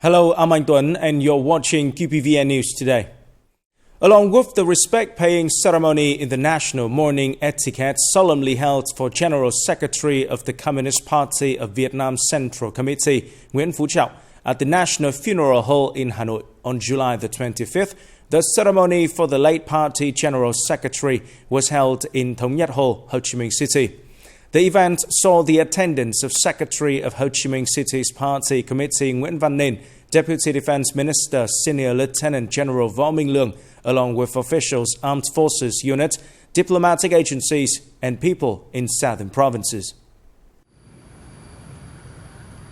Hello, I'm Anh Tuấn and you're watching QPVN News today. Along with the respect-paying ceremony in the National Mourning Etiquette solemnly held for General Secretary of the Communist Party of Vietnam Central Committee, Nguyễn Phú Trọng, at the National Funeral Hall in Hanoi on July the 25th, the ceremony for the late party General Secretary was held in Thống Nhất Hall, Ho Chi Minh City. The event saw the attendance of Secretary of Ho Chi Minh City's Party Committee Nguyễn Văn Nên, Deputy Defense Minister Senior Lieutenant General Võ Minh Lương, along with officials, armed forces units, diplomatic agencies, and people in southern provinces.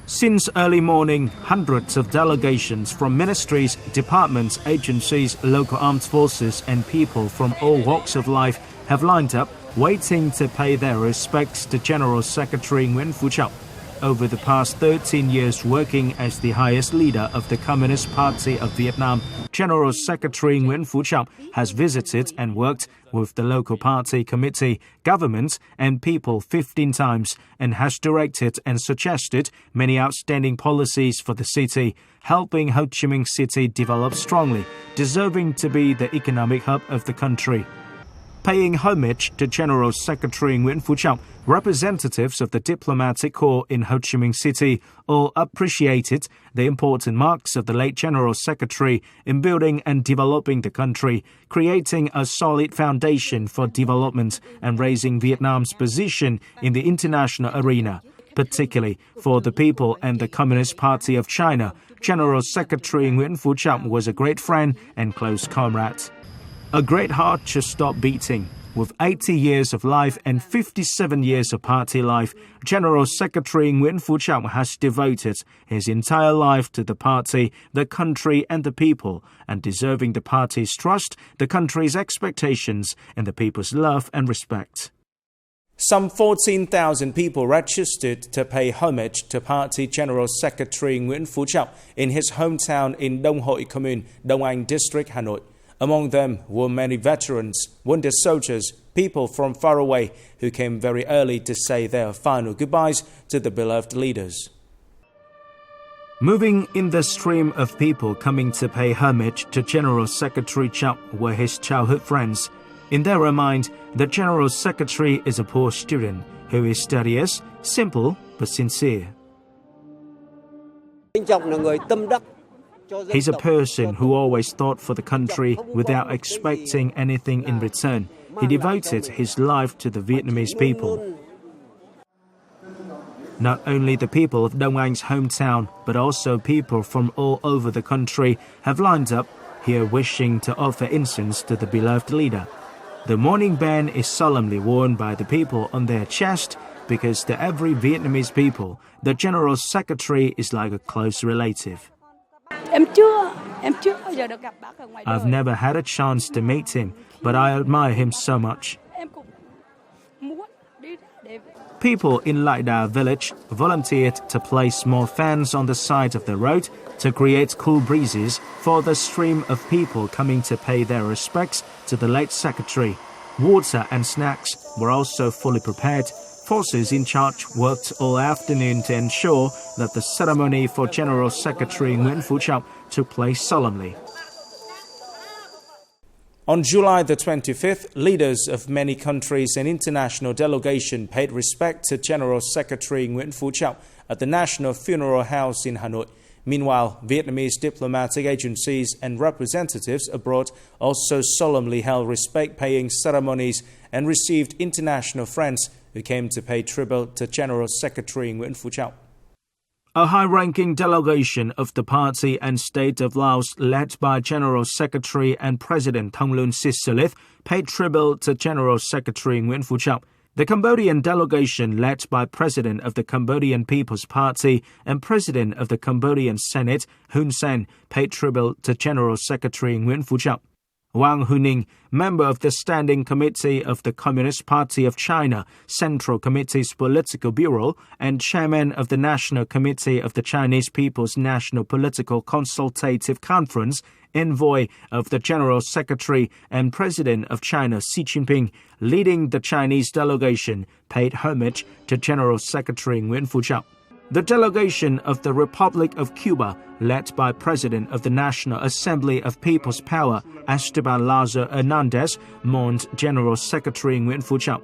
Since early morning, hundreds of delegations from ministries, departments, agencies, local armed forces, and people from all walks of life have lined up, waiting to pay their respects to General Secretary Nguyễn Phú Trọng. Over the past 13 years working as the highest leader of the Communist Party of Vietnam, General Secretary Nguyễn Phú Trọng has visited and worked with the local party committee, government, and people 15 times and has directed and suggested many outstanding policies for the city, helping Ho Chi Minh City develop strongly, deserving to be the economic hub of the country. Paying homage to General Secretary Nguyễn Phú Trọng, representatives of the diplomatic corps in Ho Chi Minh City all appreciated the important marks of the late General Secretary in building and developing the country, creating a solid foundation for development and raising Vietnam's position in the international arena. Particularly for the people and the Communist Party of China, General Secretary Nguyễn Phú Trọng was a great friend and close comrade. A great heart just stopped beating. With 80 years of life and 57 years of party life, General Secretary Nguyễn Phú Trọng has devoted his entire life to the party, the country and the people, and deserving the party's trust, the country's expectations, and the people's love and respect. Some 14,000 people registered to pay homage to Party General Secretary Nguyễn Phú Trọng in his hometown in Đông Hội Commune, Đông Anh District, Hanoi. Among them were many veterans, wounded soldiers, people from far away who came very early to say their final goodbyes to the beloved leaders. Moving in the stream of people coming to pay homage to General Secretary Trọng were his childhood friends. In their mind, the General Secretary is a poor student who is studious, simple but sincere. He's a person who always thought for the country without expecting anything in return. He devoted his life to the Vietnamese people. Not only the people of Đông Anh's hometown, but also people from all over the country have lined up here wishing to offer incense to the beloved leader. The mourning band is solemnly worn by the people on their chest because to every Vietnamese people, the General Secretary is like a close relative. I've never had a chance to meet him, but I admire him so much. People in Lai Da village volunteered to place small fans on the side of the road to create cool breezes for the stream of people coming to pay their respects to the late secretary. Water and snacks were also fully prepared. Forces in charge worked all afternoon to ensure that the ceremony for General Secretary Nguyễn Phú Trọng took place solemnly. On July the 25th, leaders of many countries and international delegation paid respect to General Secretary Nguyễn Phú Trọng at the National Funeral House in Hanoi. Meanwhile, Vietnamese diplomatic agencies and representatives abroad also solemnly held respect-paying ceremonies and received international friends who came to pay tribute to General Secretary Nguyễn Phú Trọng. A high-ranking delegation of the party and state of Laos, led by General Secretary and President Thongloun Sisoulith, paid tribute to General Secretary Nguyễn Phú Trọng. The Cambodian delegation, led by President of the Cambodian People's Party and President of the Cambodian Senate, Hun Sen, paid tribute to General Secretary Nguyễn Phú Trọng. Wang Huning, member of the Standing Committee of the Communist Party of China, Central Committee's Political Bureau, and Chairman of the National Committee of the Chinese People's National Political Consultative Conference, envoy of the General Secretary and President of China Xi Jinping, leading the Chinese delegation, paid homage to General Secretary Nguyễn Phú Trọng. The delegation of the Republic of Cuba, led by President of the National Assembly of People's Power, Esteban Lazo Hernandez, mourned General Secretary Nguyễn Phú Trọng.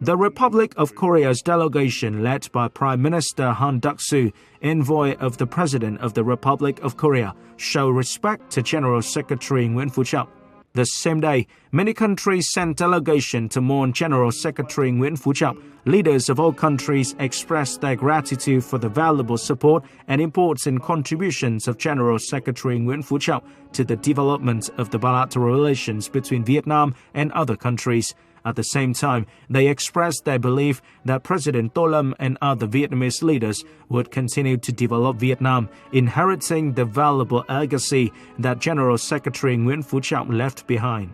The Republic of Korea's delegation, led by Prime Minister Han Duck-soo, envoy of the President of the Republic of Korea, show respect to General Secretary Nguyễn Phú Trọng. The same day, many countries sent delegation to mourn General Secretary Nguyễn Phú Trọng. Leaders of all countries expressed their gratitude for the valuable support and important contributions of General Secretary Nguyễn Phú Trọng to the development of the bilateral relations between Vietnam and other countries. At the same time, they expressed their belief that President Tô Lâm and other Vietnamese leaders would continue to develop Vietnam, inheriting the valuable legacy that General Secretary Nguyễn Phú Trọng left behind.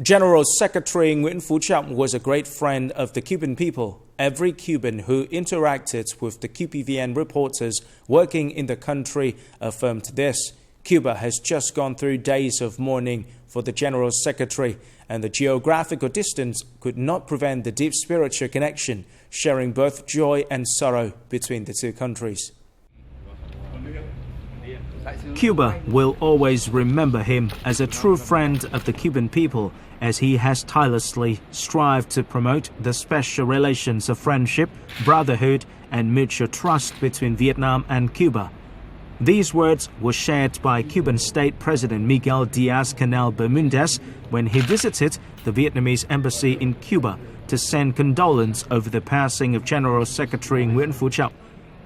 General Secretary Nguyễn Phú Trọng was a great friend of the Cuban people. Every Cuban who interacted with the QPVN reporters working in the country affirmed this. Cuba has just gone through days of mourning for the General Secretary, and the geographical distance could not prevent the deep spiritual connection, sharing both joy and sorrow between the two countries. Cuba will always remember him as a true friend of the Cuban people, as he has tirelessly strived to promote the special relations of friendship, brotherhood, and mutual trust between Vietnam and Cuba. These words were shared by Cuban State President Miguel Díaz-Canel Bermúdez when he visited the Vietnamese embassy in Cuba to send condolence over the passing of General Secretary Nguyễn Phú Trọng.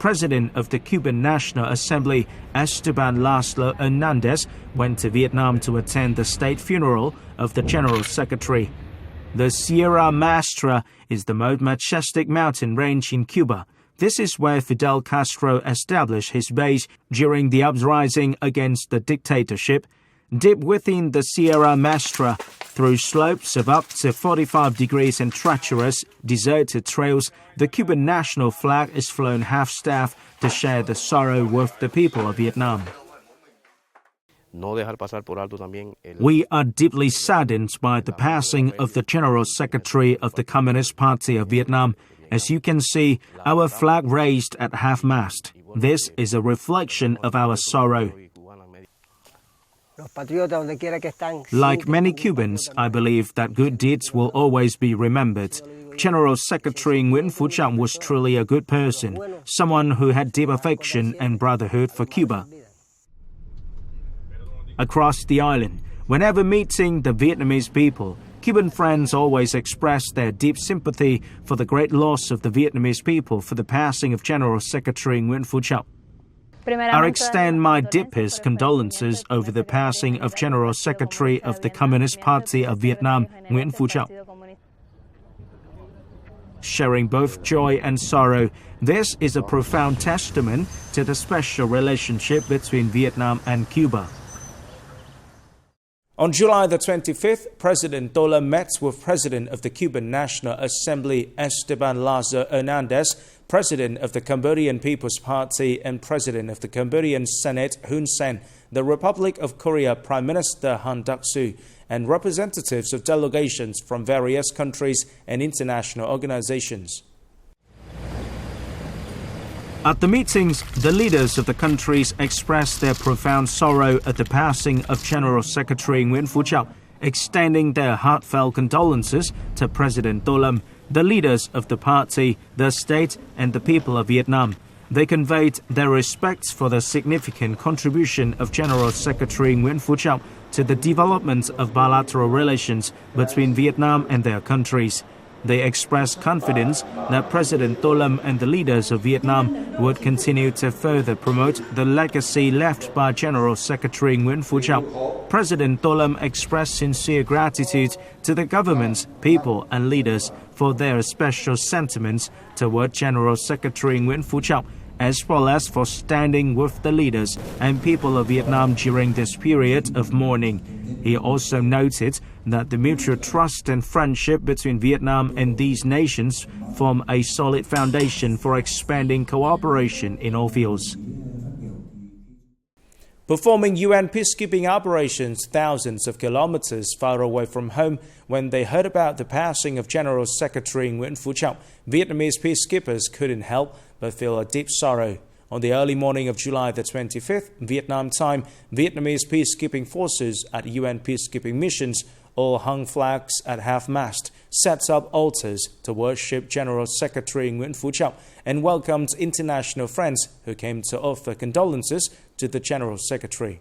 President of the Cuban National Assembly, Esteban Lazo Hernandez, went to Vietnam to attend the state funeral of the General Secretary. The Sierra Maestra is the most majestic mountain range in Cuba. This is where Fidel Castro established his base during the uprising against the dictatorship. Deep within the Sierra Maestra, through slopes of up to 45 degrees and treacherous, deserted trails, the Cuban national flag is flown half-staff to share the sorrow with the people of Vietnam. We are deeply saddened by the passing of the General Secretary of the Communist Party of Vietnam. As you can see, our flag raised at half-mast. This is a reflection of our sorrow. Like many Cubans, I believe that good deeds will always be remembered. General Secretary Nguyễn Phú Trọng was truly a good person, someone who had deep affection and brotherhood for Cuba. Across the island, whenever meeting the Vietnamese people, Cuban friends always expressed their deep sympathy for the great loss of the Vietnamese people for the passing of General Secretary Nguyễn Phú Trọng. I extend my deepest condolences over the passing of General Secretary of the Communist Party of Vietnam, Nguyễn Phú Trọng. Sharing both joy and sorrow, this is a profound testament to the special relationship between Vietnam and Cuba. On July the 25th, President Tô Lâm met with President of the Cuban National Assembly, Esteban Lazo Hernandez, President of the Cambodian People's Party and President of the Cambodian Senate, Hun Sen, the Republic of Korea Prime Minister Han Duck-soo, and representatives of delegations from various countries and international organizations. At the meetings, the leaders of the countries expressed their profound sorrow at the passing of General Secretary Nguyễn Phú Trọng, extending their heartfelt condolences to President Tô Lâm, the leaders of the party, the state, and the people of Vietnam. They conveyed their respects for the significant contribution of General Secretary Nguyễn Phú Trọng to the development of bilateral relations between Vietnam and their countries. They expressed confidence that President Tô Lâm and the leaders of Vietnam would continue to further promote the legacy left by General Secretary Nguyễn Phú Trọng. President Tô Lâm expressed sincere gratitude to the governments, people, and leaders for their special sentiments toward General Secretary Nguyễn Phú Trọng, as well as for standing with the leaders and people of Vietnam during this period of mourning. He also noted that the mutual trust and friendship between Vietnam and these nations form a solid foundation for expanding cooperation in all fields. Performing UN peacekeeping operations thousands of kilometers far away from home, when they heard about the passing of General Secretary Nguyễn Phú Trọng, Vietnamese peacekeepers couldn't help but feel a deep sorrow. On the early morning of July the 25th, Vietnam time, Vietnamese peacekeeping forces at UN peacekeeping missions all hung flags at half-mast, set up altars to worship General Secretary Nguyễn Phú Trọng, and welcomed international friends who came to offer condolences to the General Secretary.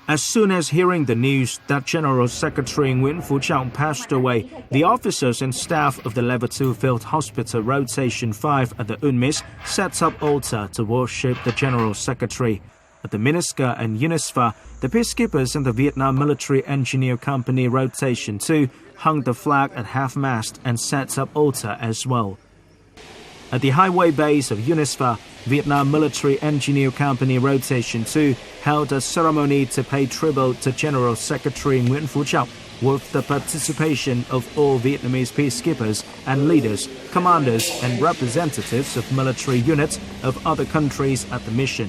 As soon as hearing the news that General Secretary Nguyễn Phú Trọng passed away, the officers and staff of the Level 2 Field Hospital Rotation 5 at the UNMISS set up altar to worship the General Secretary. At the Miniska and UNISFA, the peacekeepers and the Vietnam Military Engineer Company Rotation 2 hung the flag at half-mast and set up altar as well. At the highway base of UNISFA, Vietnam Military Engineer Company Rotation 2 held a ceremony to pay tribute to General Secretary Nguyễn Phú Trọng with the participation of all Vietnamese peacekeepers and leaders, commanders and representatives of military units of other countries at the mission.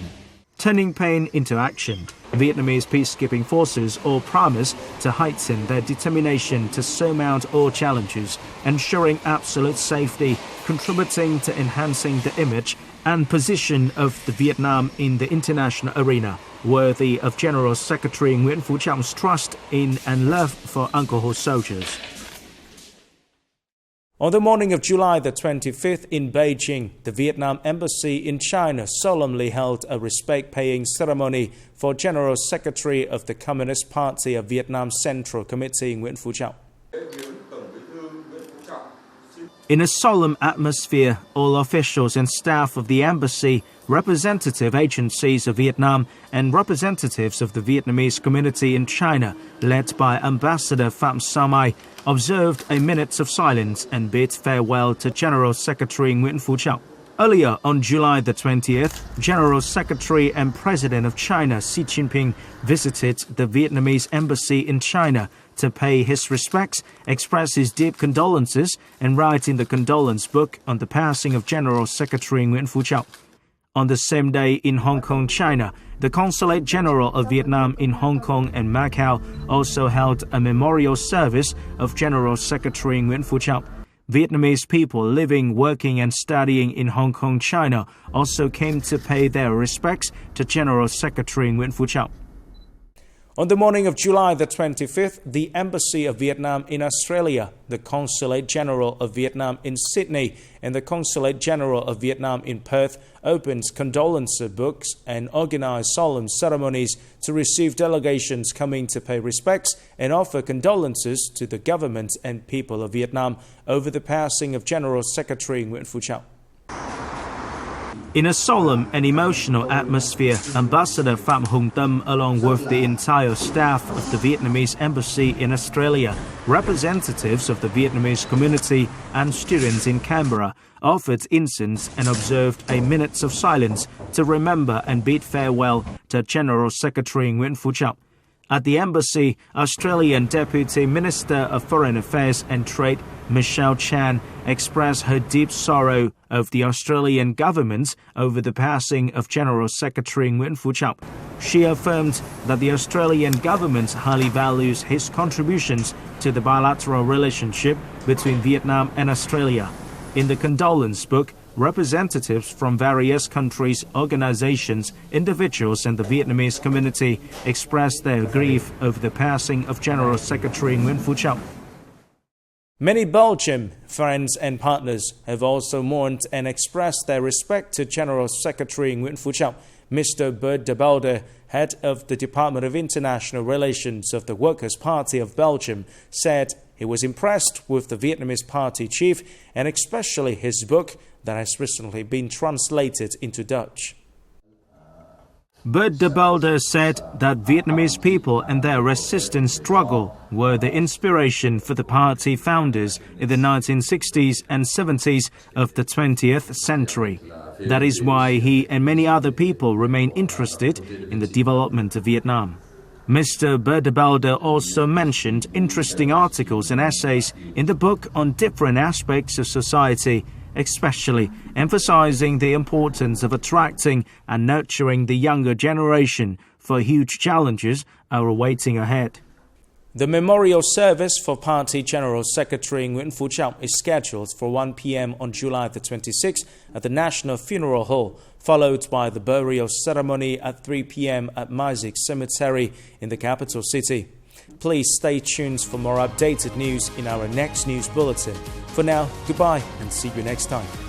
Turning pain into action, Vietnamese peacekeeping forces all promise to heighten their determination to surmount all challenges, ensuring absolute safety, contributing to enhancing the image and position of the Vietnam in the international arena, worthy of General Secretary Nguyễn Phú Trọng trust in and love for Uncle Ho soldiers. On the morning of July the 25th in Beijing, the Vietnam Embassy in China solemnly held a respect-paying ceremony for General Secretary of the Communist Party of Vietnam Central Committee Nguyễn Phú Trọng. In a solemn atmosphere, all officials and staff of the embassy, representative agencies of Vietnam, and representatives of the Vietnamese community in China, led by Ambassador Phạm Sao Mai, observed a minute of silence and bid farewell to General Secretary Nguyễn Phú Trọng. Earlier on July the 20th, General Secretary and President of China Xi Jinping visited the Vietnamese embassy in China to pay his respects, express his deep condolences, and write in the condolence book on the passing of General Secretary Nguyễn Phú Trọng. On the same day in Hong Kong, China, the Consulate General of Vietnam in Hong Kong and Macau also held a memorial service of General Secretary Nguyễn Phú Trọng. Vietnamese people living, working and studying in Hong Kong, China also came to pay their respects to General Secretary Nguyễn Phú Trọng. On the morning of July the 25th, the Embassy of Vietnam in Australia, the Consulate General of Vietnam in Sydney, and the Consulate General of Vietnam in Perth opened condolence books and organized solemn ceremonies to receive delegations coming to pay respects and offer condolences to the government and people of Vietnam over the passing of General Secretary Nguyễn Phú Trọng. In a solemn and emotional atmosphere, Ambassador Phạm Hùng Tâm, along with the entire staff of the Vietnamese Embassy in Australia, representatives of the Vietnamese community and students in Canberra, offered incense and observed a minute of silence to remember and bid farewell to General Secretary Nguyễn Phú Trọng. At the embassy, Australian Deputy Minister of Foreign Affairs and Trade, Michelle Chan, expressed her deep sorrow of the Australian government over the passing of General Secretary Nguyễn Phú Trọng. She affirmed that the Australian government highly values his contributions to the bilateral relationship between Vietnam and Australia. In the condolence book, representatives from various countries, organizations, individuals and the Vietnamese community expressed their grief over the passing of General Secretary Nguyễn Phú Trọng. Many Belgian friends and partners have also mourned and expressed their respect to General Secretary Nguyễn Phú Trọng. Mr. Bert de Belde, head of the Department of International Relations of the Workers' Party of Belgium, said he was impressed with the Vietnamese party chief and especially his book that has recently been translated into Dutch. Bert de Belde said that Vietnamese people and their resistance struggle were the inspiration for the party founders in the 1960s and 70s of the 20th century. That is why he and many other people remain interested in the development of Vietnam. Mr. Bert de Belde also mentioned interesting articles and essays in the book on different aspects of society, especially emphasizing the importance of attracting and nurturing the younger generation for huge challenges are awaiting ahead. The memorial service for Party General Secretary Nguyễn Phú Trọng is scheduled for 1 p.m. on July the 26th at the National Funeral Hall, followed by the burial ceremony at 3 p.m. at Mazik Cemetery in the capital city. Please stay tuned for more updated news in our next news bulletin. For now, goodbye and see you next time.